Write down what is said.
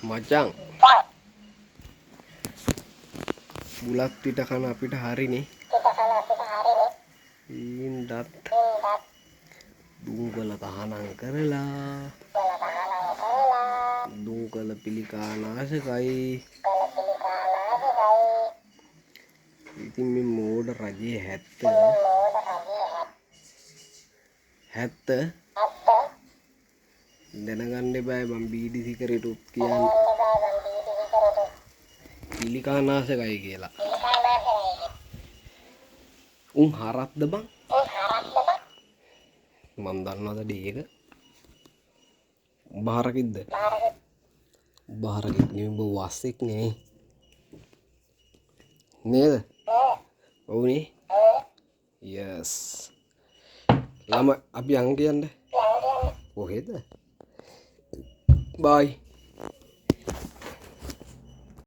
මචං බුලත් පිට කන අපිට හරිනේ. ඊන්දත් දුංගල තහනම් කරලා දුංගල පිළිකා නාශකයි. ඉතින් මේ මෝඩ රජයේ 70 දැනගන්න එපා මම බීඩි සිගරට් උත් කියන්නේ පිළිකා නාශකයි කියලා. උන් හරක්ද බං? මන් දන්නවද ඩේක? බාරකිද්ද? බාරකිත් නෙමෙයි උඹ වස්සෙක් නේ. නේද? ඔව්නේ. යස්. ළම අපි යන් කියන්නේ. කොහෙද? බයි.